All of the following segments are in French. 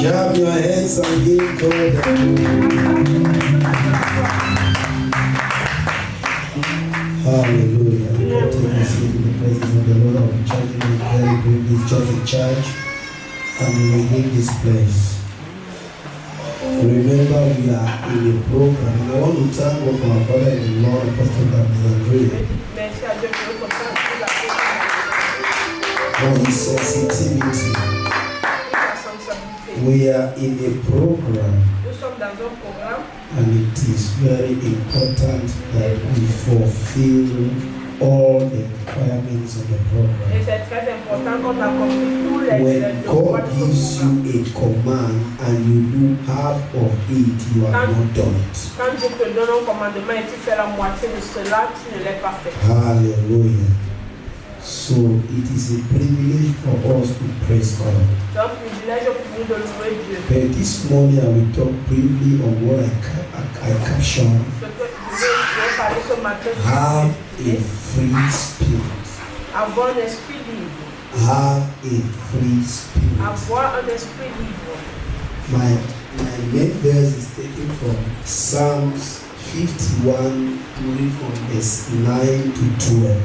Clap your hands and give God the Hallelujah. Take a seat in the presence of the Lord. Our church is very briefly just a church, and we will leave this place. Remember, we are in a program, and I want to thank God for our Father in the Lord, Apostle Andre, for his sensitivity. We are in a program, and it is very important that we fulfill all the requirements of the program. When God gives you a command and you do half of it, you are not done it. Hallelujah. So it is a privilege for us to praise God. But this morning I will talk briefly on what I captioned. Have a free spirit. Have a free spirit. My main verse is taken from Psalms 51, reading from verse 9 to 12.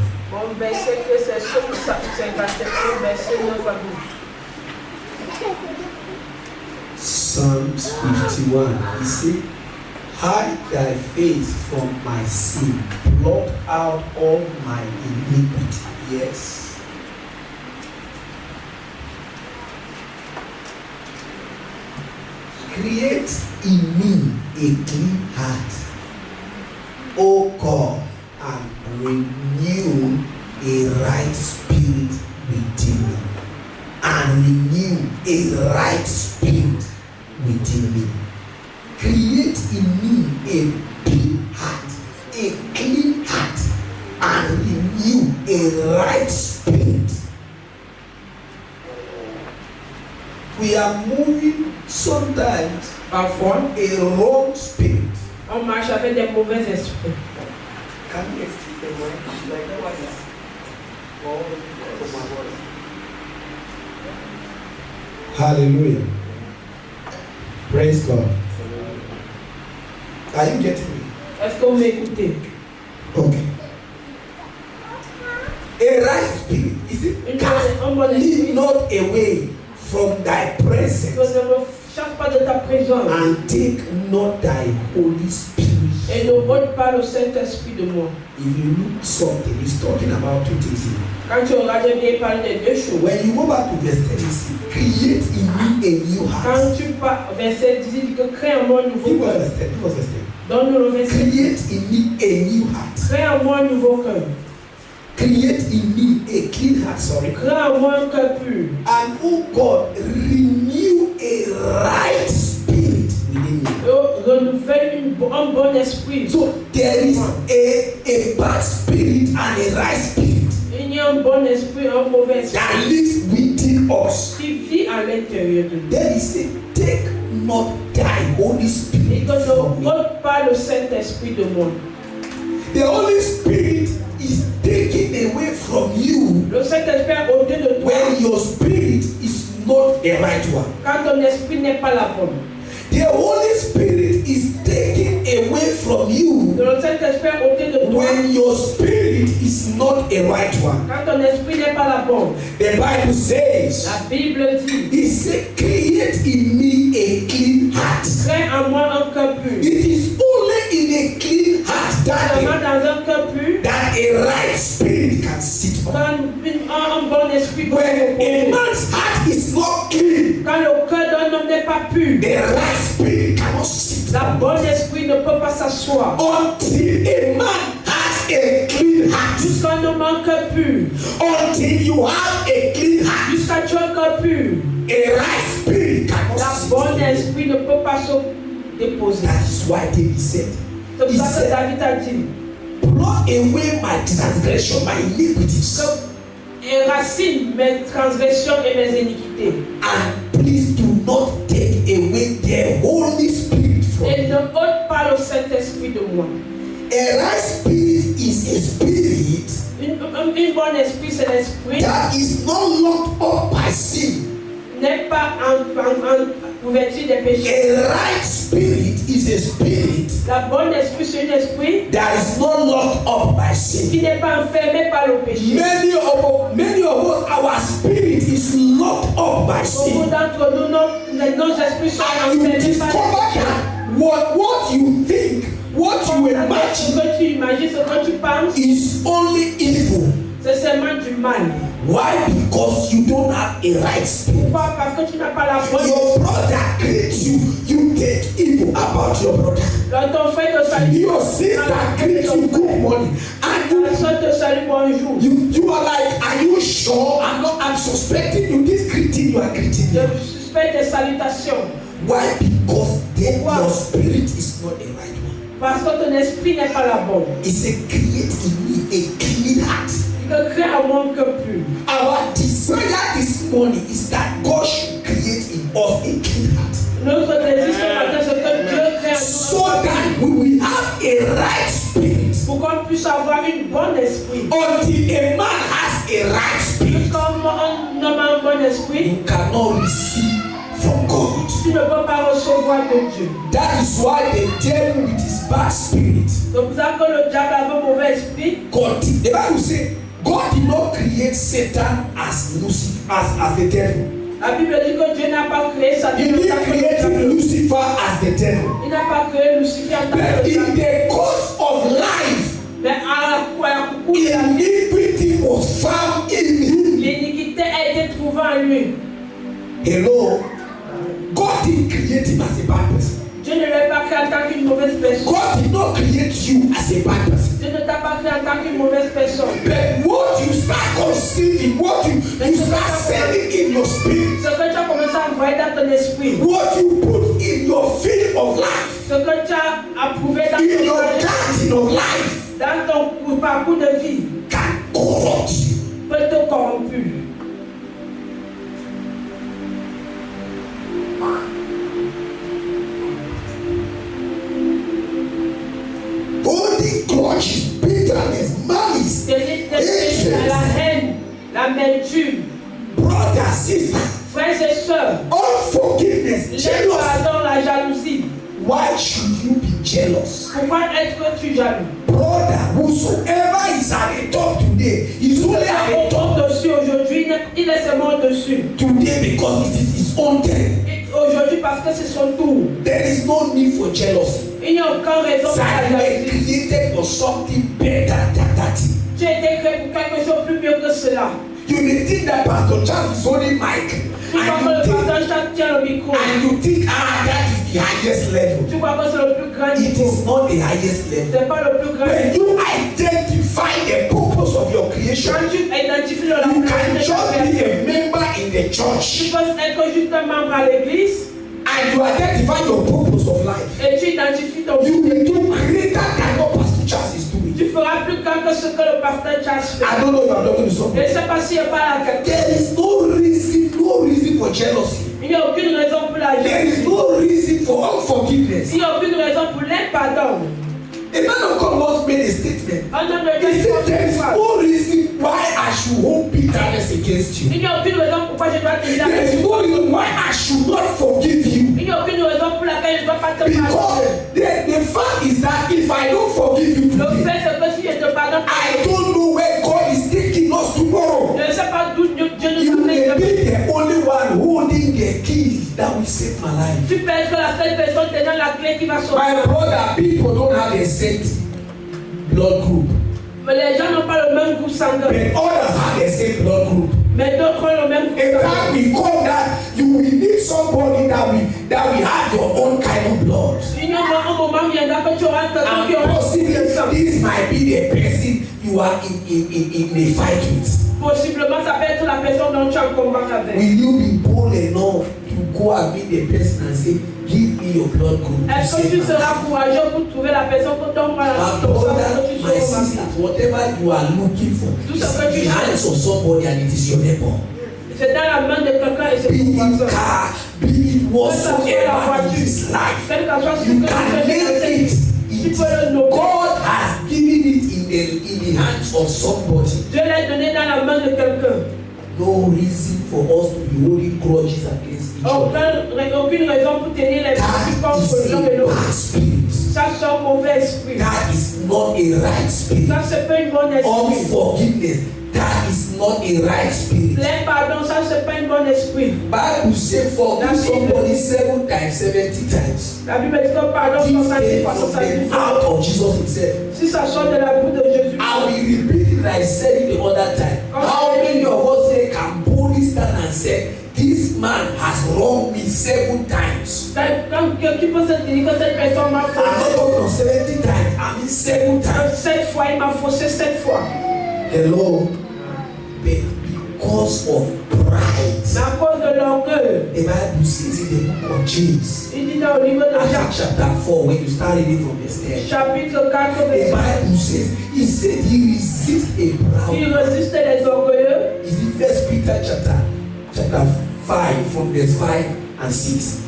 Psalms 51. He said, hide thy face from my sin, blot out all my iniquity. Yes. Create in me a clean heart, O God, and renew a right spirit within me. And renew a right spirit within me. Create in me a clean heart, and renew a right spirit. We are moving sometimes from a wrong spirit. On marche avec des mauvais esprits. Can you explain the word? Like what is all from my voice? Hallelujah. Praise God. Are you getting me? Est-ce que vous m'écoutez? Okay. A right spirit is it? Leave not away from thy presence. Chaque pas de ta présence. And take not thy Holy Spirit. Et ne ôte pas le Saint-Esprit de moi. If you look something, he's talking about two things here. Quand tu regardes bien, il parle de deux choses. When you go back to verse 10, create in me a new heart. Quand tu parles, verset 10, il dit que crée en moi un nouveau cœur. Donne-nous le verset. Create in me a new heart. Crée en moi un nouveau cœur. Create in me a clean heart, sorry. Crée en moi un cœur pur. And oh God, renew a right spirit within me. Renouvelle un bon esprit. So there is a bad spirit and a right spirit. Il y a un bon esprit, un mauvais esprit. That lives within us. Qui vit à l'intérieur de nous. There is a take not thy Holy Spirit. Et que ne ôte pas le Saint-Esprit de moi. The Holy Spirit is taken away from you. Le Saint-Esprit a ôté de toi. When your spirit is not the right one. Quand ton esprit n'est pas la bonne. The Holy Spirit is taken away from you. Le Saint-Esprit a ôté de toi. When your spirit is not a right one. Quand ton esprit n'est pas la bonne. The Bible says. La Bible dit. He said, create in me a clean heart. Crée en moi un cœur pur. It is only in a clean heart that dans un cœur pur. That a right spirit can sit on. Un bon esprit. When a man's heart is not clean. Quand le cœur d'un homme n'est pas pur. The right spirit cannot sit. La bonne esprit ne peut pas s'asseoir. Until a man has a clean heart. Jusqu'à un homme un cœur pur. Until you have a clean heart. Jusqu'à tu as un cœur pur. A right spirit cannot sit. La bonne esprit ne peut pas se déposer. That is why David said. C'est pour ça que David a dit. Blot away my transgression, my iniquities. Éracine mes transgressions et mes iniquités. And please do not take away the Holy Spirit from me. Et ne ôte pas le Saint-Esprit de moi. A right spirit is a spirit. Une bonne esprit, c'est l'esprit. That is not locked up by sin. N'est pas en couverture des péchés. A right spirit is a spirit La bonne esprit, c'est un esprit that is not locked up by sin. qui n'est pas enfermé par le péché. Many of us, our spirit is locked up by sin. Beaucoup d'entre nous, nos esprits sont And you enfermés discover par le péché. that what you think, what you Ce imagine que tu imagines, ce que tu penses, is only evil. c'est seulement du mal. Why? Because you don't have a right spirit. Pourquoi? Parce que tu n'as pas la bonne. Your brother greets you, you think evil about your brother. Quand ton frère te salue, Your sister greets you good morning, and ta soeur te salue bonjour. you are like, are you sure? I'm suspecting you. This greeting you are greeting Je me. suspecte tes salutations. Why? Because then your spirit is not a right one. Parce que ton esprit n'est pas la bonne. It's a create in me a clean heart. Il te crée un monde que plus. Our desire this morning is that God should create in us a clean heart, Notre désir ce matin, c'est que Dieu crée en so nous that we will have a right spirit. pour qu'on puisse avoir une bonne esprit. Until a man has a right spirit, Comme un homme a un bon esprit, you cannot receive from God. tu ne peux pas recevoir de Dieu. That is why the devil with his bad spirit, C'est pour ça que le diable avait un mauvais esprit. God, the Bible says, God did not create Satan as Lucifer, as the devil. La Bible dit que Dieu n'a pas créé Satan. He didn't create Lucifer as the devil. Il n'a pas créé Lucifer en tant But que in diable. the course of life, Mais à la coucou de la vie, iniquity was found in him. l'iniquité a été trouvée en lui. Hello? God didn't create him as a bad person. Dieu ne l'a pas créé en tant qu'une mauvaise personne. God did not create you as a bad person. Dieu ne t'a pas créé en tant qu'une mauvaise personne. But what you start conceiving, what you start sending in your spirit, Ce que tu as commencé à envoyer dans ton esprit, what you put in your field of life, ce que tu as approuvé dans in your ton, garden of life, dans ton parcours de vie, can corrupt you. peut te corrompre. Holding grudges, bitterness, malice, La haine, l'amertume, brother, sister, frères et sœurs, unforgiveness, les jealousy. pardons, la jalousie. Why should you be jealous? Pourquoi es-tu jaloux? Brother, whosoever is at the top today is only at the top Au-dessus aujourd'hui, il est seulement au-dessus. today because it is his own turn. Aujourd'hui parce que c'est son tour. There is no need for jealousy. Il n'y a aucune raison pour That la you were jalousie. created for something better than that. Tu as été créé pour quelque chose de plus mieux que cela. You may think that Pastor Charles is holding mic Tu crois que le and pasteur tient le micro. you think that is the highest level. Tu crois que c'est le plus grand It niveau. is not the highest level. C'est pas le plus grand When niveau. you identify the purpose of your creation, Quand tu identifies le you can de just ta be création, a member in the tu church peux être juste un membre à l'église and you identify your purpose of life. et tu identifies ton You but. will do greater than what Pastor Charles is doing. Tu feras plus grand que ce que le pasteur Charles fait. I don't know if I'm talking to Je somebody. ne sais pas s'il n'y a pas la quelqu'un. There is no reason for jealousy. Il n'y a aucune raison pour la There is jalousie. no reason for unforgiveness. Il n'y a aucune raison pour l'impardon. A man of God once made a statement. Un homme de Dieu He dit said there is quoi? no reason why I should hold bitterness against you. Il n'y a aucune raison pourquoi je dois te dire. There is no reason why I should not forgive you. Il n'y a aucune raison pour laquelle je ne dois pas te pardonner. Because the fact is that if I don't forgive you Le today, fait c'est que si je te pardonne, I don't know where God is taking us tomorrow. je ne sais pas d'où Dieu You nous may amène. be the only one holding the key that will save my life. Tu peux être la seule personne tenant la clé qui va sauver. My brother, people don't have a set blood group. Mais les gens n'ont pas le même groupe sanguin. But others have the same blood group. Mais d'autres ont le même groupe A sanguin. time will come that you will need somebody that will have your own kind of blood. Il y a un moment viendra que tu auras quelqu'un qui And aura possibly le sang. this might be the person you are in a fight with. Possiblement, ça peut être la personne dont tu as un combat avec. Will you be bold enough to go and meet the person and say, give me your blood group? to Est-ce que save tu my seras life?" courageux pour trouver la personne que ton mal My brother, my sister, whatever you are looking for, is in the hands of somebody and it is your neighbor. C'est dans la main de quelqu'un et c'est Be pour it personne. car, be it whatsoever in this life, Quel que soit ce you que can tu make fais, it. tu peux le nommer. God has given it in the hands of somebody. Dieu l'a donné dans la main de quelqu'un. no reason for us to be holding grudges against each other. Aucune raison pour tenir les principes contre l'un et l'autre. Ça, c'est un mauvais esprit. That is not a right spirit. Ça, c'est pas une bonne esprit. Unforgiveness. That is not a right spirit. Les pardons, ça, c'est pas une bonne esprit. Bible say forgive somebody 7 times, 70 times. La Bible dit que pardon 70 fois 70 out of Jesus himself. Si ça sort de la bouche de Jésus. I will repeat it like I said it the other time. How many of us here can boldly stand and say, this man has wronged me 7 times? Qui peut se dire que cette personne m'a faussé? I'm not talking of 70 times, I mean 7 times. 7 fois, il m'a faussé 7 fois. Hello? But because of pride, Mais à cause de l'orgueil, the Bible says in the book of James, il dit dans le livre de Acts Jacques, chapter 4, when you start reading from the stairs, chapitre 4, the Bible says, he said he resists a proud il man. résiste les orgueilleux. Is it First Peter chapter 5 from verse 5 and 6?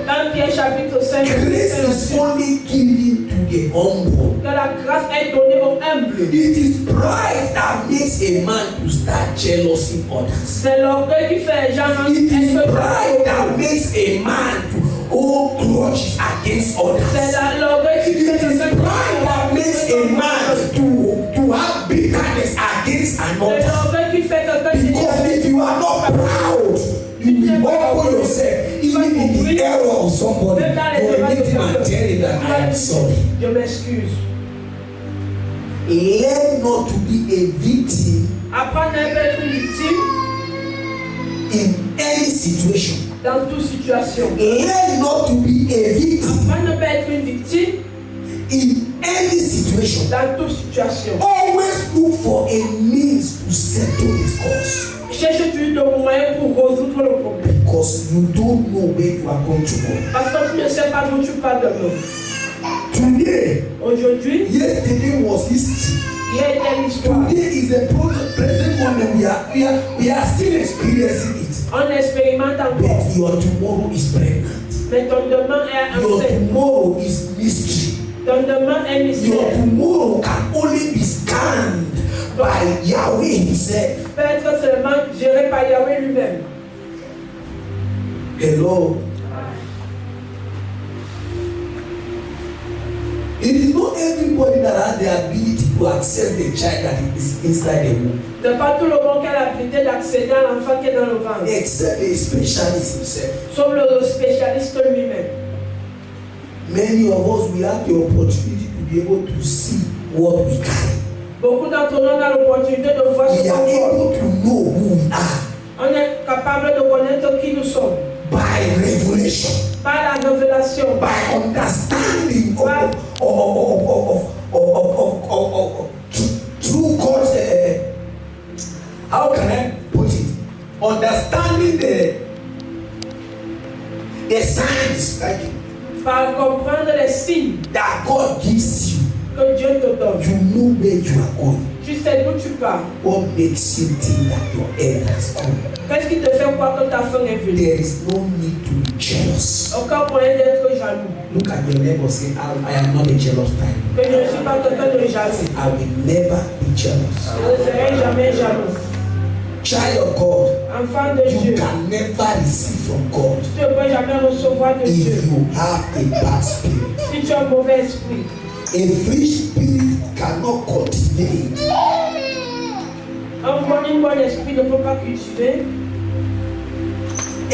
1 Pierre chapitre 5. Grace is only given to the humble. Que la grâce est donnée aux humbles. It is pride that makes a man to start jealousing others. C'est l'orgueil qui fait les gens. It is pride that makes a man to hold grudges against others. C'est l'orgueil qui It fait is pride that makes a man to have bitterness against C'est another. l'orgueil qui fait que Because if you are not proud, you will humble yourself, even in the error of somebody. You will meet him and tell him that I am sorry. Je m'excuse. Learn not to be a victim Apprendre à être une victime in any situation. dans toute situation. Learn not to be a victim Apprendre à être une victime in any situation. dans toute situation. Always look for a means to settle this cause. Cherche toujours des moyens pour résoudre le problème. Because you don't know where you are going to go. Parce que tu ne sais pas d'où tu pars demain. Today, Aujourd'hui, yesterday was history. hier était l'histoire. Today is the present moment. We are still experiencing it. On expérimente encore. But your tomorrow is pregnant. Mais ton demain est Your enceinte. tomorrow is mystery. Ton demain est Your mystère. tomorrow can only be scanned by Yahweh himself. Peut être seulement géré par Yahweh lui-même. Hello. It is not everybody that has the ability to access the child that is inside the womb. C'est pas tout le monde qui a l'habilité d'accéder à l'enfant qui est dans le ventre. Except the specialist himself. Sauf le spécialiste lui-même. Many of us, we have the opportunity to be able to see what we carry. Beaucoup d'entre nous ont l'opportunité de voir ce We are qu'on voit. able to know who we are On est capable de connaître qui nous sommes. by revelation, Par la révélation. by understanding through God's, how can I put it? Understanding the signs Par comprendre les signes that God gives you. que Dieu te donne. You know where you are going. Tu sais d'où tu pars. What makes you think that your end has come? Qu'est-ce qui te fait croire que ta fin est venue? There is no need to be jealous. Aucun moyen d'être jaloux. Look at your neighbor, say, I am not a jealous type. Que je ne suis pas quelqu'un de jaloux. I will never be jealous. Je ne serai jamais jaloux. Child of God, Enfant de you Dieu. can never receive from God Tu ne peux jamais recevoir de Dieu. if you have a bad spirit. Si tu as un mauvais esprit. A free spirit cannot cultivate. Un bon esprit ne peut pas cultiver. A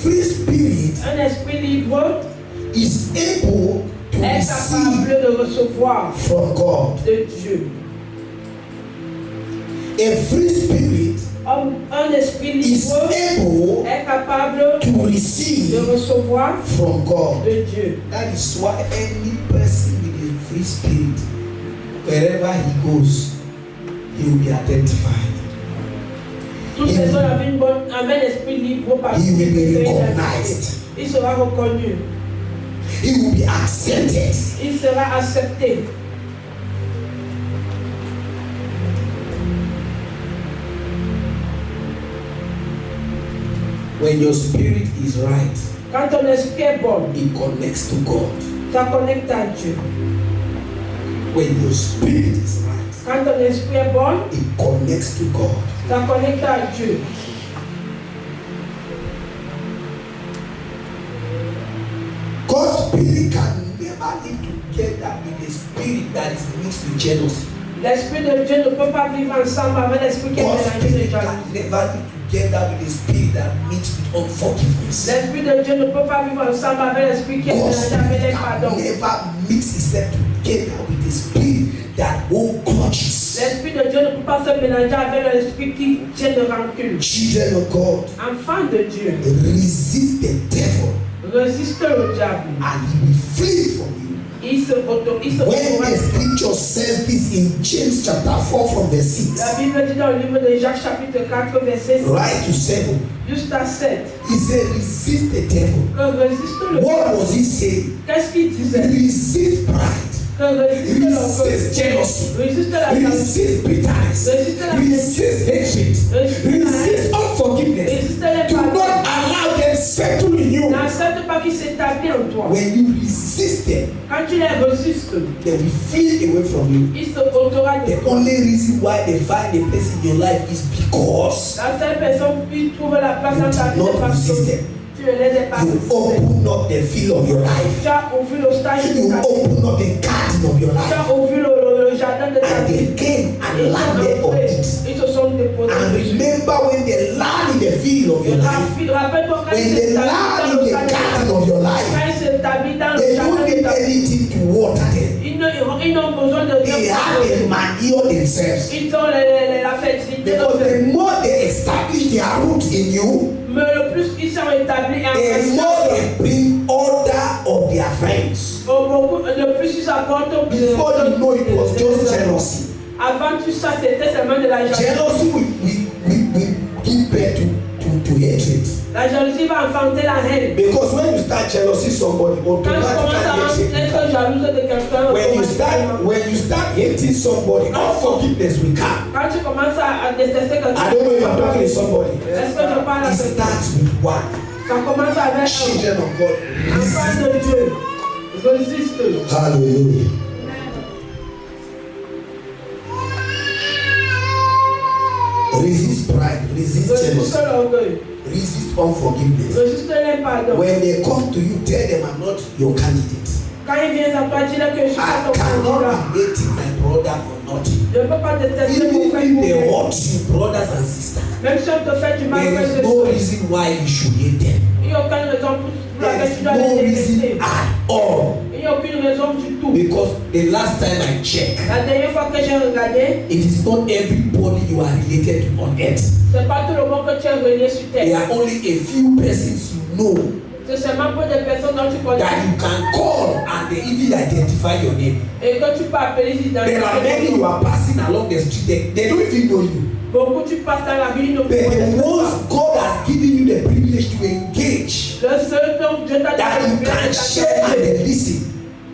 free spirit Un esprit libre is able to est receive capable de recevoir from God. de Dieu. A free spirit Un esprit is libre able est capable to de receive recevoir from God. de Dieu. That is why any person with a free spirit, wherever he goes, he will be identified. Toute personne avec un esprit libre par He will be recognized. il sera reconnu. He will be accepted. Il sera accepté. When your spirit is right, Quand ton esprit est bon, it connects to God. ça connecte à Dieu. When your spirit is right, Quand ton esprit est bon, it connects to God. ça connecte à Dieu. God's spirit can never live together with the spirit that is mixed with jealousy. L'esprit de Dieu ne peut pas vivre ensemble avec l'esprit qui est God's mélangé de spirit can jalousie. never live together with the spirit that mixed with unforgiveness. L'esprit de Dieu ne peut pas vivre ensemble avec l'esprit qui est God's mélangé avec spirit les pardons. can never mix itself together with the spirit that holds grudges. L'esprit de Dieu ne peut pas se mélanger avec l'esprit qui tient de rancune. Children of God, Enfant de Dieu, resist the devil résiste au diable. and he will flee from you. Il se When the scripture says this in James chapter 4 from verse 6, La Bible dit dans le livre de Jacques chapitre 4 verset 6 right to 7, jusqu'à 7 he said, resist the devil. que résiste le What was he saying? Qu'est-ce qu'il disait? Resist pride. Que résiste l'orgueil. Resist jealousy. Résiste la jalousie. Resist bitterness. Resist hatred. Resist unforgiveness. Résiste les Do not pardons. allow them settle in you. N'accepte pas qu'il s'établit en toi. When you resist them, Quand tu les résistes, they will flee away from you. il se ôtera de The toi. only reason why they find a place in your life is because La seule personne qui trouve la place dans ta vie, you c'est did not parce resist que them. tu ne les as pas You résistés. open up the field of your life. Tu as ouvert le stage de You ta vie. open up the garden of your Tu life. as ouvert le jardin de ta And they vie. came and Ils landed on it. se sont déposés And dessus. remember when they land in the field of your life, Rappelle-toi quand when il they s'établit land dans in le the jardin de ta garden vie. of your life, Quand il s'établit dans le they jardin don't de need ta vie. anything to water them. Ils n'ont besoin de They rien. have the manure themselves. Ils ont la fertilité. Because the more they establish their root in you, Mais le plus ils sont établis en the more they bring order of their friends. le plus ils apportent au Before you know, it was just jealousy. Avant tout ça, c'était seulement de la jalousie. Jealousy will give birth to hatred. La jalousie va enfanter la haine. Because when you start jealousy somebody, Quand tu commences à automatically être jalouse de quelqu'un, when you start hating somebody, unforgiveness will come. quand tu commences à détester quelqu'un, I don't know if I'm talking to somebody. est-ce que je parle à It quelqu'un? starts with one. Ça commence avec Children of God. enfant de Dieu. Résiste. Hallelujah. Resist pride, resist Résiste jealousy, l'orgueil. resist unforgiveness. Résiste les pardons. When they come to you, tell them I'm not your candidate. Quand ils viennent à toi, dis-leur que je suis I pas ton cannot candidat. be hating my brother for nothing. Je ne peux pas détester mon Even frère if pour they rien. hurt you, brothers and sisters, Même si on te fait du mal, there frère, is no reason why you should hate them. il n'y a aucune raison pour There laquelle is tu dois no les reason détester. at all. Il n'y a aucune raison du tout. Because the last time I checked, La dernière fois que j'ai regardé, it is not everybody you are related to on earth. c'est pas tout le monde que tu es relié sur There terre. are only a few persons you know C'est seulement pour des personnes dont tu connais that you can call and they even identify your name. et que tu peux appeler There are many you are passing along the street, they don't even know you. Beaucoup tu passes dans la rue, ils ne But the connaissent pas. ones God has given you the privilege to engage, Le seul dont Dieu t'a that you donné can share and they listen,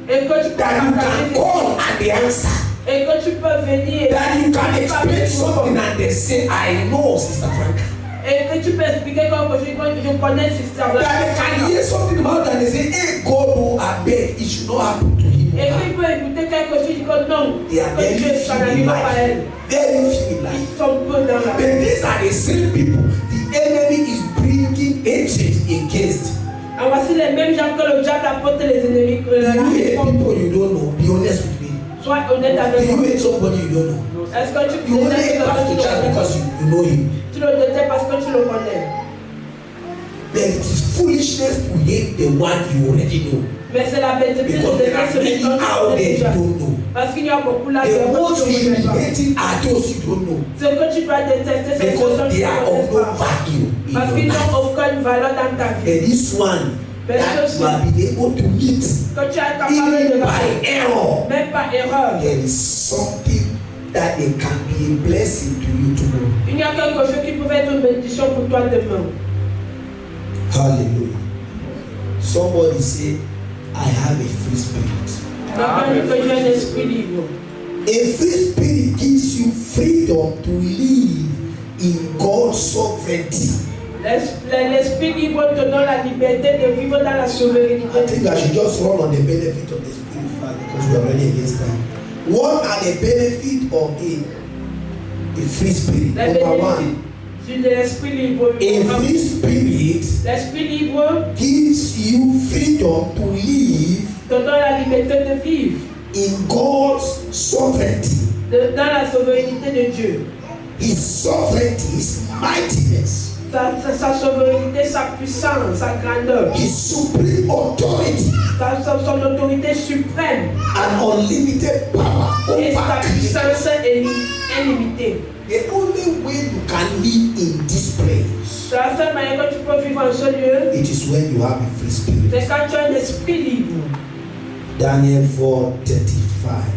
et que tu peux that you can partager call and they answer, et que tu peux venir that you can explain something and they say, I know Sister Franca. et que tu peux expliquer quelque chose que je connais Sister That they can hear something about and they say, hey, God, oh, I beg, it should not happen to him. et puis il peut écouter quelque chose que non, They are que very Dieu ça few in n'arrive pas à elle. life. Very few in life. Ils sont peu dans la But vie. these are the same people the enemy is bringing hatred against. Ah, voici les mêmes gens que le diable apporte les ennemis. Do you hate people you don't know? Be honest with me. Sois honnête Do avec you moi. hate somebody you don't know? Est-ce que tu You only détestes hate quelqu'un Pastor que tu Charles connais? because you know him. Tu le détestes parce que tu le connais. But it is foolishness to hate the one you already know. Mais c'est la bêtise de Because there are détester many celui dont tu out connais there you déjà. don't know. Parce qu'il y a beaucoup là The qui ones you should ne be connaissent pas. hating are those you don't know. Ce que tu dois détester, c'est Because que tu they are ne of connais no pas. value Parce in qu'ils your life. n'ont aucune valeur dans ta vie. And this one that you have been able to meet, Que tu es capable de even by faire, error, même par erreur. there is something that they can be a blessing to you tomorrow. Il y a quelque chose qui pouvait être une bénédiction pour toi demain. Hallelujah. Somebody say, I have a free spirit. Quelqu'un dit que j'ai un esprit libre. A free spirit gives you freedom to live in God's sovereignty. L'esprit libre te donne la liberté de vivre dans la souveraineté I de think Dieu. I should just run on the benefit of the spirit first because we are already against time. What are the benefits of a free spirit? Number one, de l'esprit libre. A free spirit L'esprit libre gives you freedom to live te donne la liberté de vivre in God's sovereignty. dans la souveraineté de Dieu. His sovereignty, His mightiness, Sa souveraineté, sa puissance, sa grandeur, His supreme authority, son autorité suprême and unlimited power et sa over puissance illimitée. The only way you can live in this place, La seule manière que tu peux vivre en ce lieu, it is when you have a free spirit. c'est quand tu as un esprit libre. Daniel 4:35.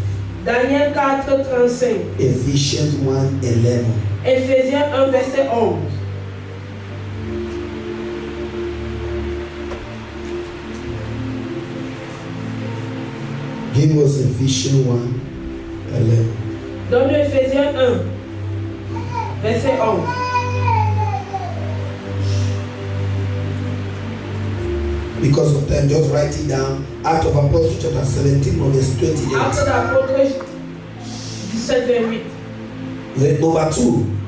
Daniel 4:35. Ephesians 1:11. Éphésiens 1, verset 11. Give us Ephesians 1:11. Donne Éphésiens 1, verset 11. Because of time, just write it down. Acts of Apostles chapter 17, verse 28. Actes d'Apôtres 17, 28. Number 2.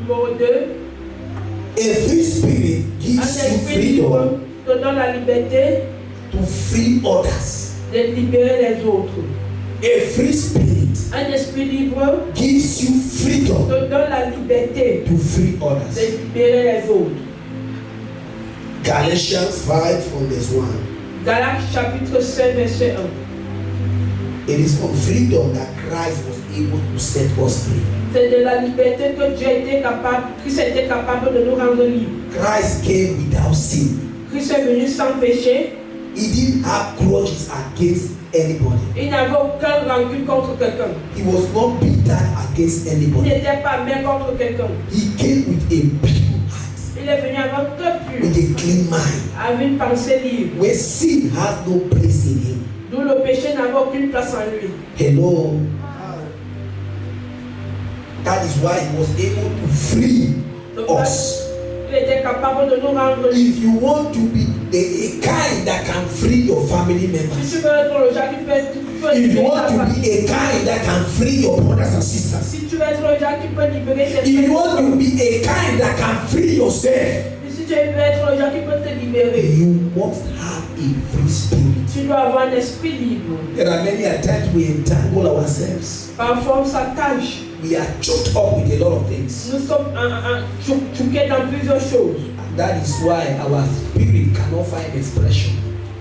Numéro 2. A free spirit Un gives you esprit libre freedom te donne la liberté to free others. de libérer les autres. A free spirit Un esprit libre gives you freedom te donne la liberté to free de others. libérer les autres. Galatians 5 from verse 1. Galates chapitre 5, verset 1. It is from freedom that Christ was able to set us free. C'est de la liberté que Dieu était capable, Christ était capable de nous rendre libres. Christ came without sin. Christ est venu sans péché. He didn't have grudges against anybody. Il n'avait aucun rancune contre quelqu'un. He was not bitter against Il anybody. n'était pas même contre quelqu'un. He came with a pure heart, Il est venu avec un cœur pur, with a clean mind, avec une pensée libre. where sin has no place in him. D'où le péché n'avait aucune place en lui. Hello. That is why he was able to free Donc, us. il était capable de nous rendre libres. If you want to be a kind that can free your family Si members, tu veux être le genre qui peut if you libérer want ta to famille, be a kind that can free your brothers and sisters, si tu veux être le genre qui peut libérer tes if you want frères, to be a kind that can free yourself, si tu veux être le genre qui peut te libérer, you must have a free spirit. tu dois avoir un esprit libre. There are many times we entangle ourselves. Parfois on s'attache. We are choked up with a lot of things. Nous sommes choqués dans plusieurs choses. And that is why our spirit cannot find expression.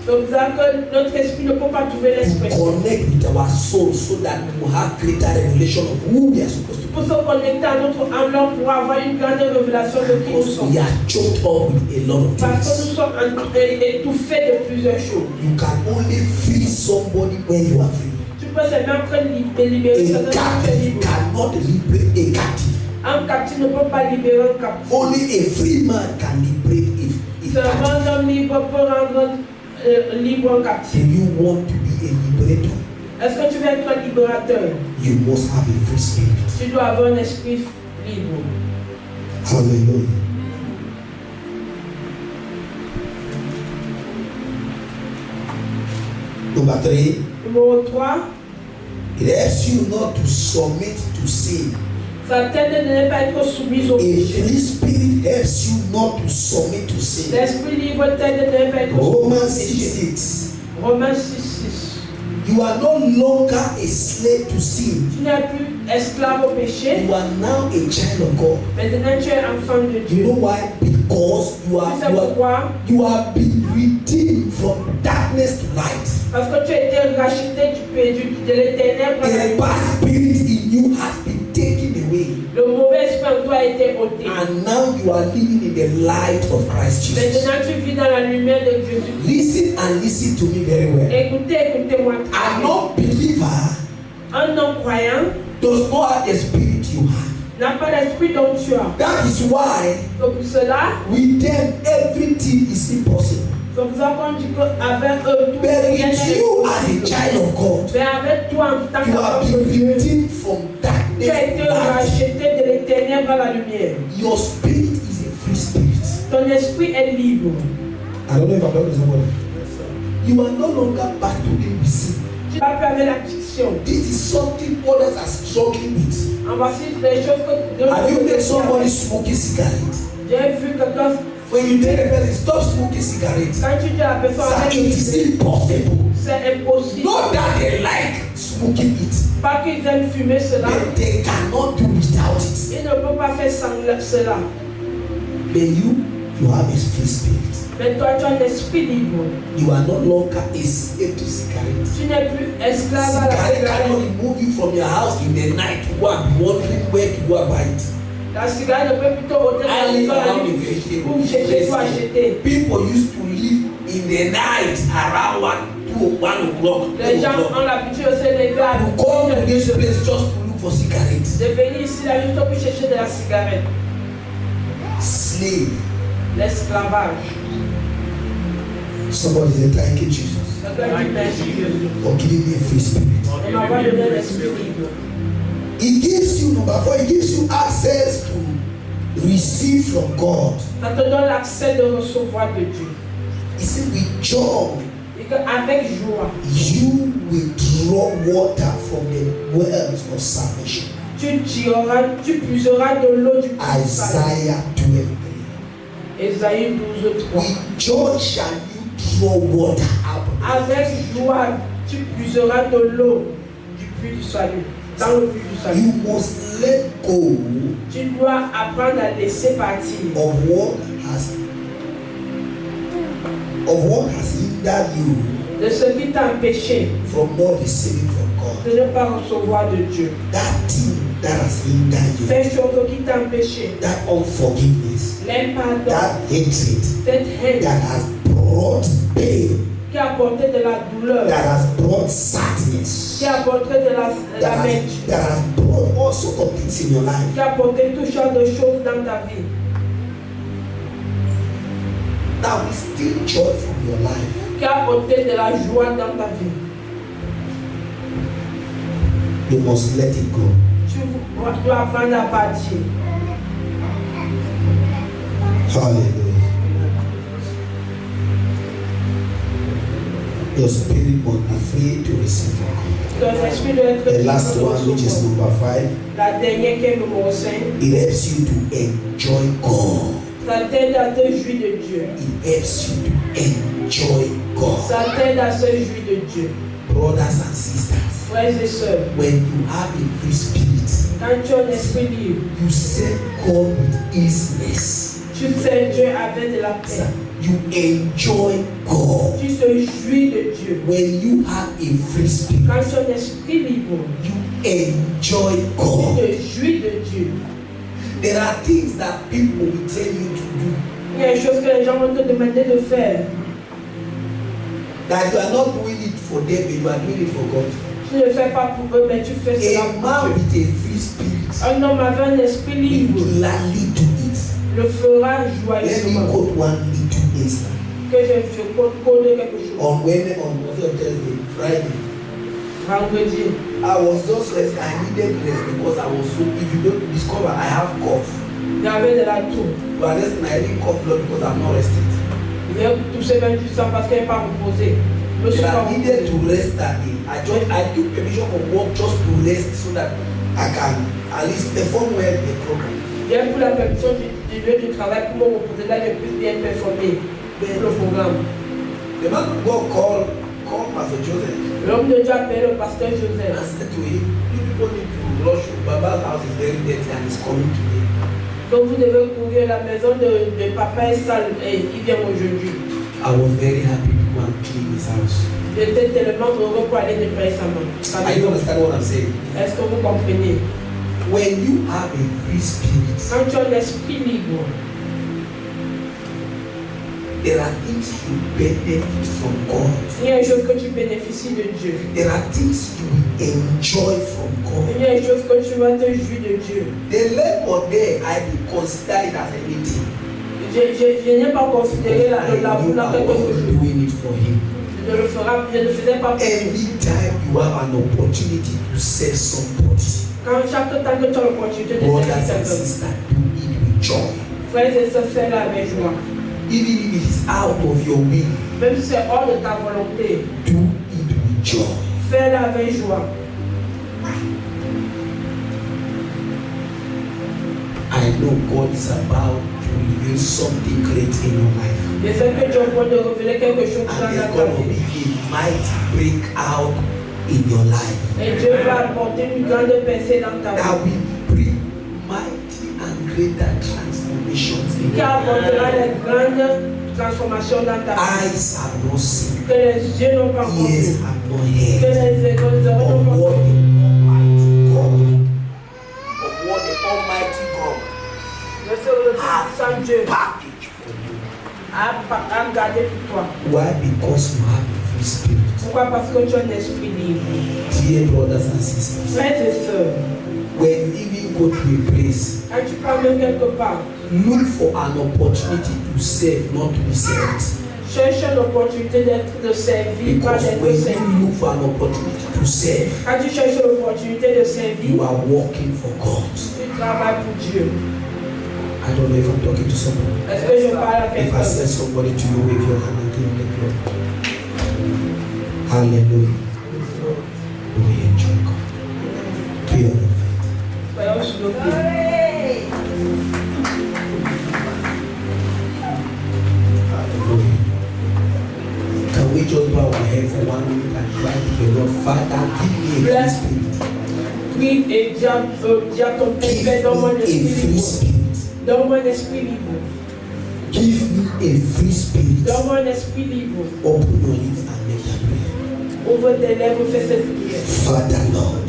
Donc c'est ça que notre esprit ne peut pas trouver To l'expression. connect with our soul so that we will have greater revelation of who we are supposed to be. Pour se connecter à notre âme, là, pour avoir une grande révélation de qui nous Because sommes. we are choked up with a lot of Parce que things. nous sommes étouffés de plusieurs choses. You can only free somebody when you are free. Tu peux seulement libérer A quelqu'un qui est captive libre. cannot liberate a captive. Un captif ne peut pas libérer un captif. Only a free man can liberate a Seulement captive. un homme libre peut rendre libre un Do captif. you want to be a liberator? Est-ce que tu veux être un libérateur? You must have a free spirit. Tu dois avoir un esprit libre. Hallelujah. Number 3, Numéro 3, it helps you not to submit to sin. ça t'aide de ne pas être soumis au A péché. free spirit helps you not to submit to sin. L'esprit libre t'aide de ne pas être soumis au Romans péché. 6:6. Romains 6:6. You are no longer a slave to sin. Tu n'es plus esclave au péché, You are now a child of God. maintenant tu es enfant de You Dieu. know why? Because Tu sais pourquoi? you have been redeemed from darkness to light. Parce que tu as été racheté de l'éternel par la The lumière. bad spirit in you has been taken away. Le mauvais esprit en toi a été ôté. And now you are living in the light of Christ Jesus. Maintenant tu vis dans la lumière de Jésus. Listen and listen to me very well. Écoutez-moi. A non-believer Un non-croyant does not have the spirit you have. n'a pas l'esprit dont tu as. That is why Donc pour cela, with them everything is impossible. c'est pour ça qu'on dit qu'avec eux, tout But rien with n'est you as a possible. child of God, Mais avec toi en tant you have qu'enfant been de Dieu, redeemed from tu darkness as été to light. racheté de l'éternel par la lumière. Your spirit is a free spirit. Ton esprit est libre. I don't know if I'm talking to somebody. You are no longer back to being sin. Tu n'as pas avec addiction. This is something others are struggling with. En voici des choses que Have you met somebody smoking cigarettes? J'ai vu quelqu'un. When you tell the person stop smoking cigarettes, Quand tu dis à la personne that it is impossible. c'est impossible. Not that they like smoking it, Pas qu'ils aiment fumer cela. but they cannot do without it. Ils ne peuvent pas faire sans cela. But you have a free spirit. Mais toi, tu as un esprit libre. You are no longer a slave to cigarettes. Tu n'es plus esclave à la Cigarette cannot cigarette. remove you from your house in the night. You are wondering where to go buy it. La cigarette ne peut plutôt ôter la maison pour chercher quoi acheter. People used to live in the night around 1 o'clock. Les gens ont l'habitude de se lever à You come to this place just to look for cigarettes. de venir ici là juste pour chercher de la cigarette. Slave. L'esclavage. Somebody say thank you, Jesus, for giving me a free spirit. On m'a donné l'esprit libre. It gives you, number 4, it gives you access to receive from God. Ça te donne l'accès de recevoir de Dieu. You see, with joy, Et qu'avec joie, you will draw water from the wells of salvation. tu puiseras de l'eau du salut. Isaiah 12:3. Ésaïe 12:3. With joy shall you draw water out of the Avec joie, tu puiseras de l'eau du puits du salut. Dans le puits du salut. You must let go Tu dois apprendre à laisser partir of what has hindered you de ce qui t'a empêché from not receiving from God. de ne pas recevoir de Dieu. That thing that has hindered you, Ces choses qui t'ont empêché, that unforgiveness, l'impardon, that hatred, cette haine that has brought pain, qui a apporté de la douleur, that has brought sadness, qui a apporté de la that has brought all sorts of things in your life. qui a apporté tout genre de choses dans ta vie. That will steal joy from your life. Qui a apporté de la joie dans ta vie. You must let it go. Tu dois apprendre à partir. Hallelujah. Your spirit must be free to receive from God. Ton esprit doit être The last libre de one, which is recevoir. number 5, La dernière qui est numéro 5, it helps you to enjoy God. ça t'aide à te jouir de Dieu. It helps you to enjoy God. Ça t'aide à se jouir de Dieu. Brothers and sisters, Frères et sœurs, when you have a free spirit, quand tu as un esprit libre, you serve God with easiness. tu sers Dieu avec de la paix. You enjoy God. Tu te jouis de Dieu. When you have a free spirit, Quand tu as un esprit libre, you enjoy tu God. te jouis de Dieu. There are things that people will tell you to do Il y a des choses que les gens vont te demander de faire. that you are not doing it for them, but you are doing it for God. Tu ne le fais pas pour eux, mais tu fais cela A pour man Dieu. with a free spirit Un homme avec un esprit will libre gladly do it. le fera Let me joyeusement. quote one little instance. Que je code quelque chose. On Wednesday, on Thursday, Friday, Vendredi, I was just rest. I needed rest because I was so. If you don't discover, I have cough. j'avais de la toux. But I didn't cough blood because I'm not rested. J'ai touché 28 ans parce qu'elle n'est pas reposée. Je me suis But pas I needed reposée. to rest that day. I took permission from work just to rest so that I can at least perform well the program. J'ai pris la permission du lieu du travail pour me reposer là, je puisse bien performer le programme. The man of God called Pastor Joseph L'homme de Dieu appelle le pasteur and Joseph. said to him, "You people need to rush. Baba's house is very dirty and he's coming today." Donc vous devez courir, la maison de papa est sale et il vient aujourd'hui. I was very happy to go and clean his house. J'étais tellement heureux pour aller nettoyer sa I don't maison. understand what I'm saying. Est-ce que vous comprenez? When you have a free spirit, Quand tu as l'esprit libre, there are things you benefit from God. il y a une chose que tu bénéficies de Dieu. There are things you will enjoy from Il God. y a une chose que tu vas te jouir de Dieu. The labor there, I will consider it as anything. Je n'ai pas considéré la I boule knew à I quelque was chose. doing it for him. Je ne faisais pas pour lui. Anytime you have an opportunity to serve somebody, Quand chaque temps que tu as l'opportunité de brothers servir and quelqu'un, sisters, do it with joy. frères et sœurs, fais-le avec joie. Even if it is out of your will, Même si c'est hors de ta volonté, do it with joy. fais-le avec joie. I know God is about to reveal something great in your life. Je sais que Dieu va te révéler quelque chose And dans there's ta going to vie. be a mighty breakout in your life. Et Dieu va apporter une grande percée dans ta That vie. will bring mighty and greater transformations in Qui your life. apportera les grandes transformations dans ta vie. Eyes have not seen, Que les yeux n'ont pas encore ears vu. have not Que heard les oreilles of n'ont pas what encore the vu. Almighty God, of what the Almighty God Le Seigneur sans Dieu package for you. a gardé pour toi. Why? Because you have a free spirit. Pourquoi? Parce que tu as un esprit libre. Dear brothers and sisters, Frères et sœurs, when you even go to a place, quand tu pars même quelque part, look for an opportunity to serve, not to be served. cherche l'opportunité de servir, pas Because d'être when servi. you look for an opportunity to serve, Quand tu cherches l'opportunité de servir, you are working for God. tu travailles pour Dieu. I don't know if I'm talking to somebody. Est-ce que je parle à If I quelqu'un? said somebody to you, wave your hand and give the glory. Hallelujah. Do we enjoy God? Be on your feet. Soyons sur nos pieds. Hallelujah. Can we just bow our head for 1 minute and cry to the Lord? Father, give me a free Bless. spirit. Prie et dis à ton Give Père, donne-moi un me a esprit free libre. spirit. Donne-moi un esprit libre. Give me a free spirit. Donne-moi un esprit libre. Open your lips and make that prayer. Ouvre tes lèvres, fais cette prière. Father, Lord,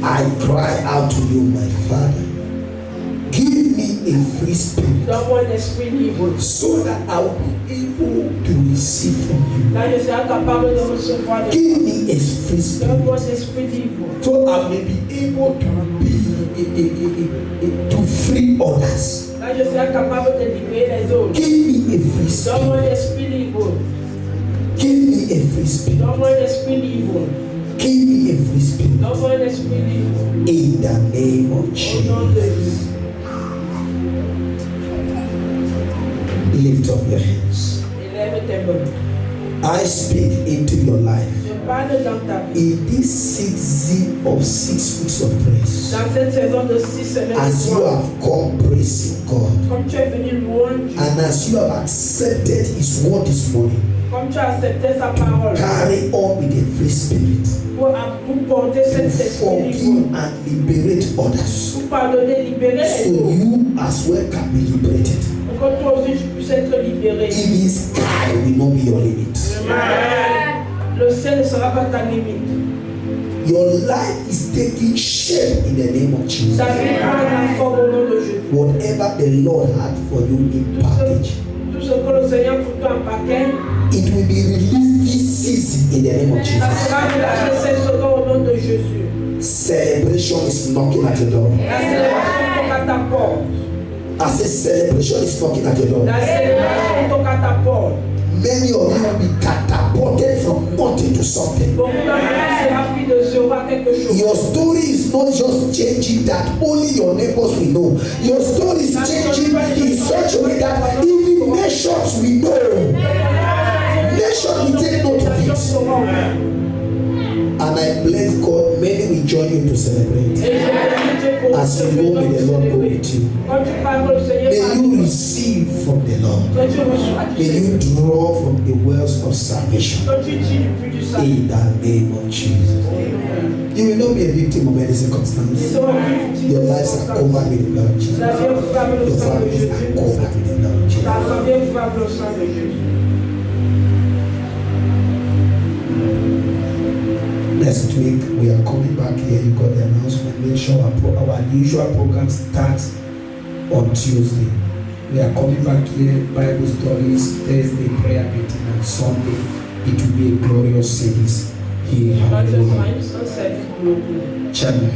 I cry out to you, my Father. Give me a free spirit Donne-moi un esprit libre. so that I will be able to receive from you. Là, je serai capable de recevoir de Give toi. me a free spirit Donne-moi un esprit libre. so I may be able to be to free others. Là, je serai capable de libérer les autres. Give me a free Donne-moi un spirit. esprit libre. Give me a free spirit. Donne-moi un esprit libre. Give me a free spirit. Donne-moi un esprit libre. In the name of Au nom de Jesus. Jésus. Lift up your hands. Élève tes mains. I speak into your life. Je parle dans ta vie. In this season of 6 weeks of praise, Dans cette saison de 6 semaines as de you gloire, have come praising God, comme tu es venu loin Dieu, and as you have accepted His word this morning, comme tu as accepté sa parole, carry on with a free spirit pour porter to cet esprit libre, forgive and liberate others, pour pardonner, libérer so les autres, you as well can be liberated. pour que toi aussi tu puisses être libéré. Even sky will not be your limit. Le ciel ne sera pas ta limite. Your life is taking shape in the name of Jesus. Ta vie prend la forme au nom de Jésus. Whatever the Lord had for you in package, Tout ce que le Seigneur pour toi en paquet, it will be released this season in the name of ça Jesus. sera relâché cette seconde au nom de Jésus. Celebration is knocking at your door. La célébration toque à ta porte. I say celebration is knocking at your door. La célébration toque à ta porte. Many of you will be catapulted from nothing to something. Beaucoup d'entre vous sera pris de zéro à quelque chose. Your story is not just changing that only your neighbors will know. Your story is changing in such a way that even nations will know. Nations will take note of it. And I bless God, many will join you to celebrate. As you go, may the Lord go with you. May you receive from the Lord. May you draw from the wells of salvation. In the name of Jesus. You will not be a victim of any circumstance. Your lives are covered with the blood of Jesus. Your families are covered with the blood of Jesus. Next week we are coming back here. You got the announcement. Make sure our usual program starts on Tuesday. We are coming back here. Bible studies, Thursday prayer meeting, and Sunday it will be a glorious service here. Hallelujah. Channel.